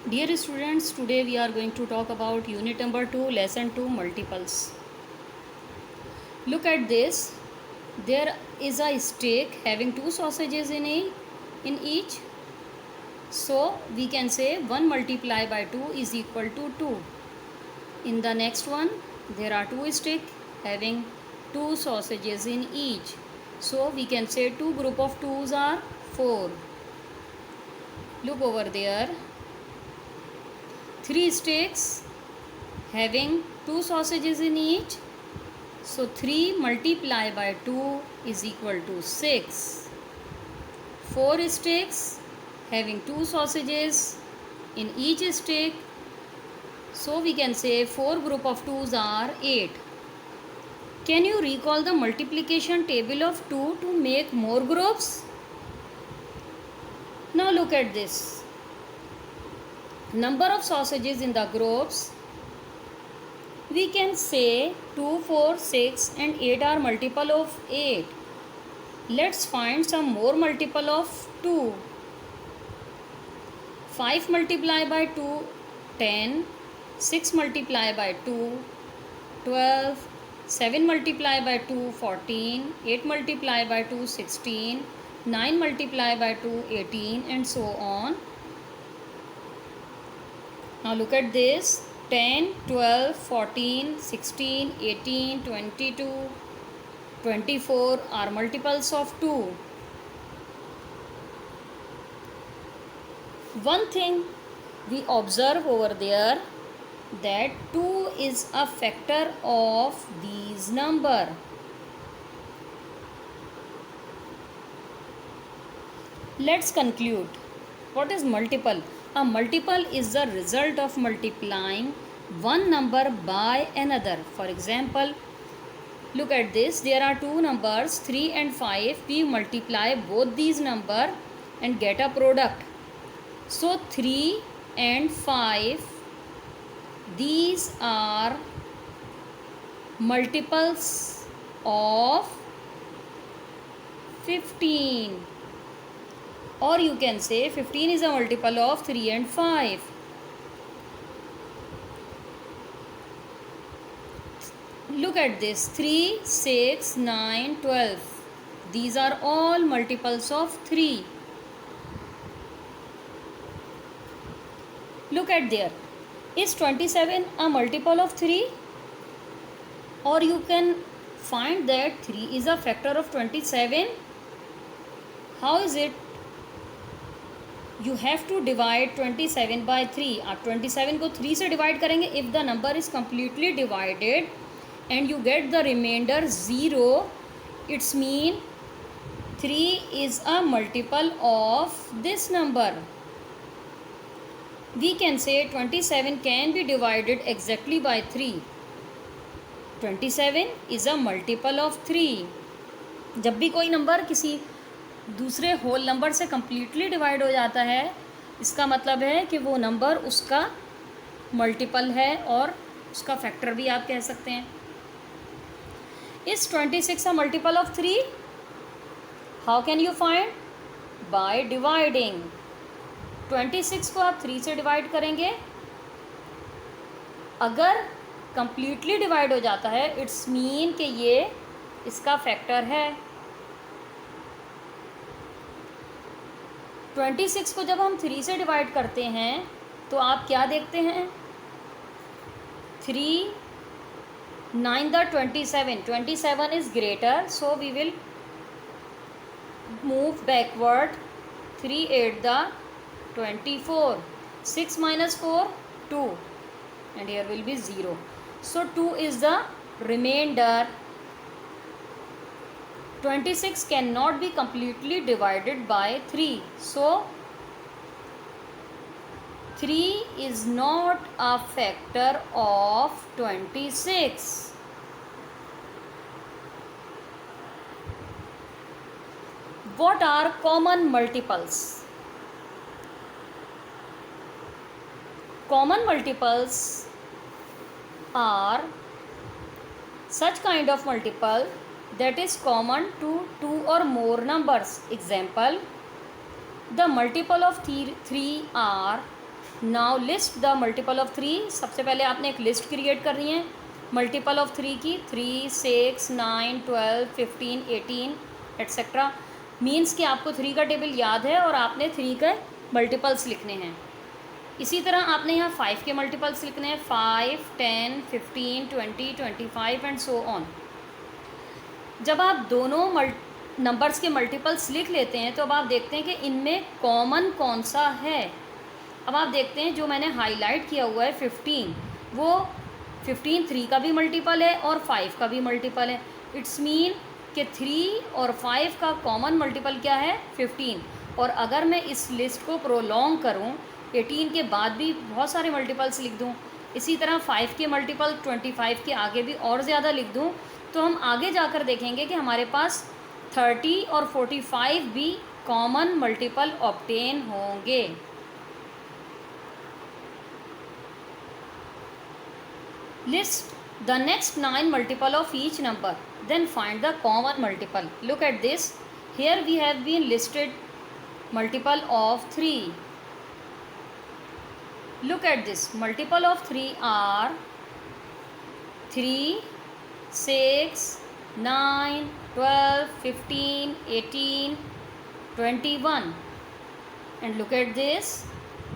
Dear students, today we are going to talk about unit number 2, lesson 2, multiples. Look at this. There is a steak having two sausages in each. So we can say 1 multiplied by 2 is equal to 2. In the next one, there are two steaks having two sausages in each. So we can say two group of 2's are 4. Look over there. 3 steaks having two sausages in each. So 3 multiplied by 2 is equal to 6. 4 steaks having two sausages in each steak. So we can say 4 group of 2's are 8. Can you recall the multiplication table of 2 to make more groups? Now look at this. Number of sausages in the groups. We can say 2, 4, 6 and 8 are multiple of 8. Let's find some more multiple of 2. 5 multiplied by 2, 10. 6 multiplied by 2, 12. 7 multiplied by 2, 14. 8 multiplied by 2, 16. 9 multiplied by 2, 18 and so on. Now look at this. 10, 12, 14, 16, 18, 22, 24 are multiples of 2. One thing we observe over there that 2 is a factor of these number. Let's conclude. What is multiple? A multiple is the result of multiplying one number by another. For example, look at this. There are two numbers 3 and 5. We multiply both these numbers and get a product. So 3 and 5, these are multiples of 15. Or you can say 15 is a multiple of 3 and 5. Look at this. 3, 6, 9, 12. These are all multiples of 3. Look at there. Is 27 a multiple of 3? Or you can find that 3 is a factor of 27. How is it? You have to divide 27 by 3. आप 27 को 3 से divide करेंगे. If the number is completely divided and you get the remainder 0, it's mean 3 is a multiple of this number. We can say 27 can be divided exactly by 3. 27 is a multiple of 3. जब भी कोई number किसी दूसरे whole number से completely divide हो जाता है, इसका मतलब है कि वो नंबर उसका मल्टीपल है और उसका फैक्टर भी आप कह सकते हैं. Is 26 a multiple of 3? How can you find? By dividing. 26 को आप 3 से डिवाइड करेंगे. अगर कम्प्लीटली डिवाइड हो जाता है, इट्स मीन कि ये इसका फैक्टर है. 26 को जब हम 3 से डिवाइड करते हैं तो आप क्या देखते हैं? 3 9 the 27. 27 is greater, so we will move backward. 3 8 the 24. 6 minus 4 2 and here will be 0. So 2 is the remainder. 26 cannot be completely divided by 3. So 3 is not a factor of 26. What are common multiples? Common multiples are such kind of multiple that is common to two or more numbers. Example, the multiple of 3 are now list the multiple of 3। सबसे पहले आपने एक list create करनी है multiple of 3 की। 3, 6, 9, 12, 15, 18 etcetera. Means कि आपको 3 का टेबल याद है और आपने 3 के मल्टीपल्स लिखने हैं। इसी तरह आपने यहाँ 5 के मल्टीपल्स लिखने हैं, 5, 10, 15, 20, 25 एंड सो ऑन। जब आप दोनों नंबर्स के मल्टीपल्स लिख लेते हैं तो अब आप देखते हैं कि इनमें कॉमन कौन सा है। अब आप देखते हैं जो मैंने हाईलाइट किया हुआ है 15, वो 15 3 का भी मल्टीपल है और 5 का भी मल्टीपल है। इट्स मीन कि 3 और 5 का कॉमन मल्टीपल क्या है, 15। और अगर मैं इस लिस्ट को प्रोलॉन्ग करूं, 18 के बाद भी बहुत सारे मल्टीपल्स लिख दूं, इसी तरह 5 के मल्टीपल 25 के आगे भी और ज़्यादा लिख दूं, तो हम आगे जाकर देखेंगे कि हमारे पास 30 और 45 भी कॉमन मल्टीपल ऑब्टेन होंगे। List the next 9 multiple of each number, then find the common multiple. Look at this. Here we have been listed multiple of 3. Look at this. Multiple of 3 are 3, 6, 9, 12, 15, 18, 21. And look at this.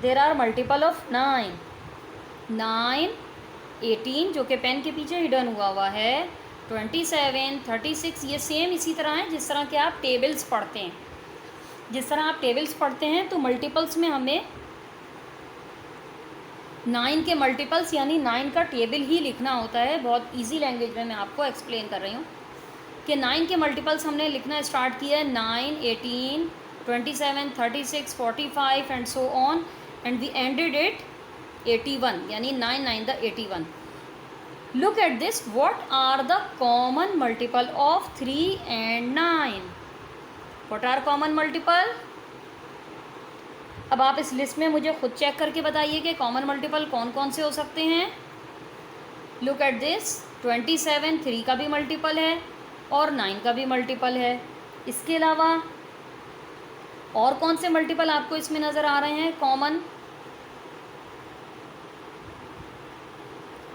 There are multiple of 9. 9, 18 जो कि pen के पीछे hidden हुआ है, 27, 36। ये same इसी तरह है जिस तरह के आप टेबल्स पढ़ते हैं। जिस तरह आप टेबल्स पढ़ते हैं तो मल्टीपल्स में हमें 9 के मल्टीपल्स यानी 9 का टेबल ही लिखना होता है। बहुत इजी लैंग्वेज में मैं आपको एक्सप्लेन कर रही हूँ कि 9 के मल्टीपल्स हमने लिखना स्टार्ट किया है, 9, 18, 27, 36, 45 and so on, and we ended it 81, यानी 9 9 the 81. Look at this. What are the common multiple of 3 and 9? What are common multiple? अब आप इस लिस्ट में मुझे खुद चेक करके बताइए कि कॉमन मल्टीपल कौन कौन से हो सकते हैं। लुक एट दिस, 27 3 का भी मल्टीपल है और 9 का भी मल्टीपल है। इसके अलावा और कौन से मल्टीपल आपको इसमें नज़र आ रहे हैं कॉमन?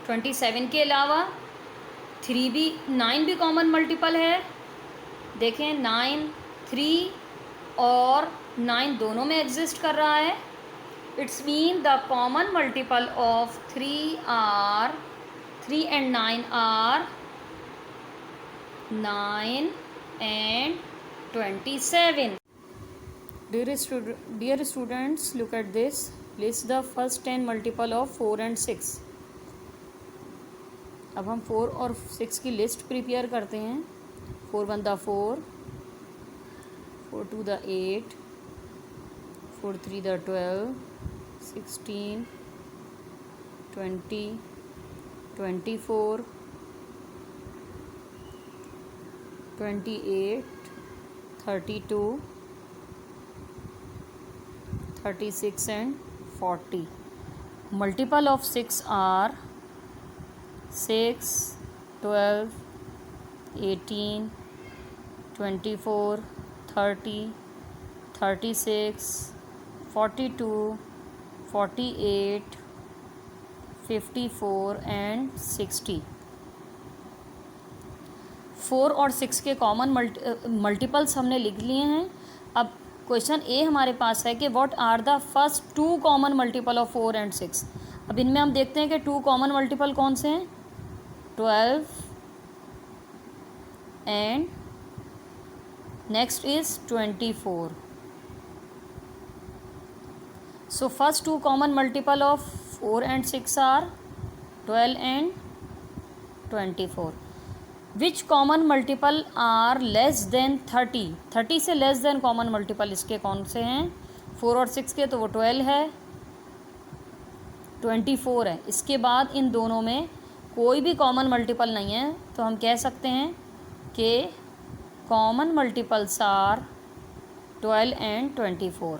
27 के अलावा 9 भी कॉमन मल्टीपल है। देखें 9 3 और 9 दोनों में एग्जिस्ट कर रहा है। It's mean the common multiple of 3 and 9 are 9 and 27. Dear students, look at this. List the first 10 multiple of 4 and 6. अब हम 4 और 6 की लिस्ट प्रिपेयर करते हैं। 4 1 the 4, 4 2 the 8, 4 3 the 12, 16, 20, 24, 28, 32, 36 and 40. Multiple of 6 are 6, 12, 18, 24, 30, 36, 42, 48, 54 and 60. 4 और 6 के कॉमन मल्टीपल्स हमने लिख लिए हैं। अब क्वेश्चन ए हमारे पास है कि what are the first 2 common multiple of 4 and 6। अब इनमें हम देखते हैं कि 2 कॉमन मल्टीपल कौन से हैं, 12 and next is 24. So first 2 common multiple of 4 and 6 are 12 and 24. Which common multiple are less than 30? 30 से लेस देन कॉमन मल्टीपल इसके कौन से हैं? 4 और 6 के तो वो 12 है, 24 है। इसके बाद इन दोनों में कोई भी कॉमन मल्टीपल नहीं है, तो हम कह सकते हैं कि common multiples are 12 and 24.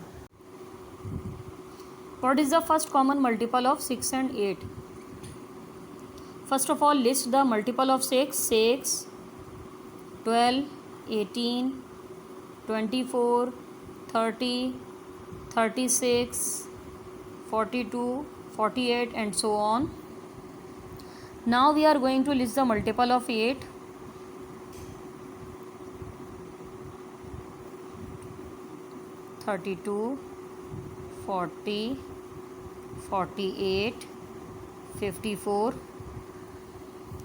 What is the first common multiple of 6 and 8? First of all, list the multiple of 6. 6, 12, 18, 24, 30, 36, 42, 48 and so on. Now we are going to list the multiple of 8. 32, 40, 48, 54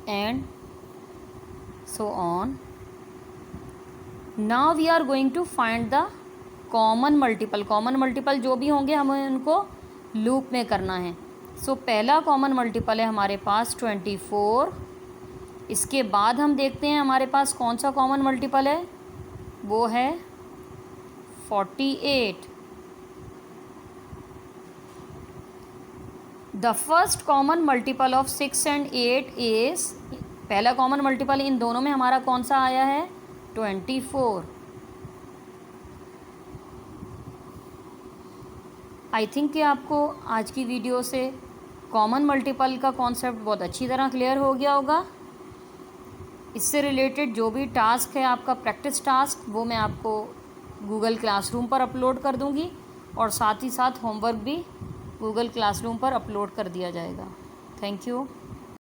and so on. Now we are going to find the common multiple जो भी होंगे हमें उनको loop में करना है. सो पहला common multiple है हमारे पास 24. इसके बाद हम देखते हैं हमारे पास कौन सा कॉमन मल्टीपल है, वो है 48. The first common multiple of 6 and 8 is, पहला कॉमन मल्टीपल इन दोनों में हमारा कौन सा आया है, 24. आई थिंक कि आपको आज की वीडियो से कॉमन मल्टीपल का कॉन्सेप्ट बहुत अच्छी तरह क्लियर हो गया होगा. इससे रिलेटेड जो भी टास्क है आपका प्रैक्टिस टास्क, वो मैं आपको गूगल क्लासरूम पर अपलोड कर दूंगी और साथ ही साथ होमवर्क भी गूगल क्लासरूम पर अपलोड कर दिया जाएगा. Thank you.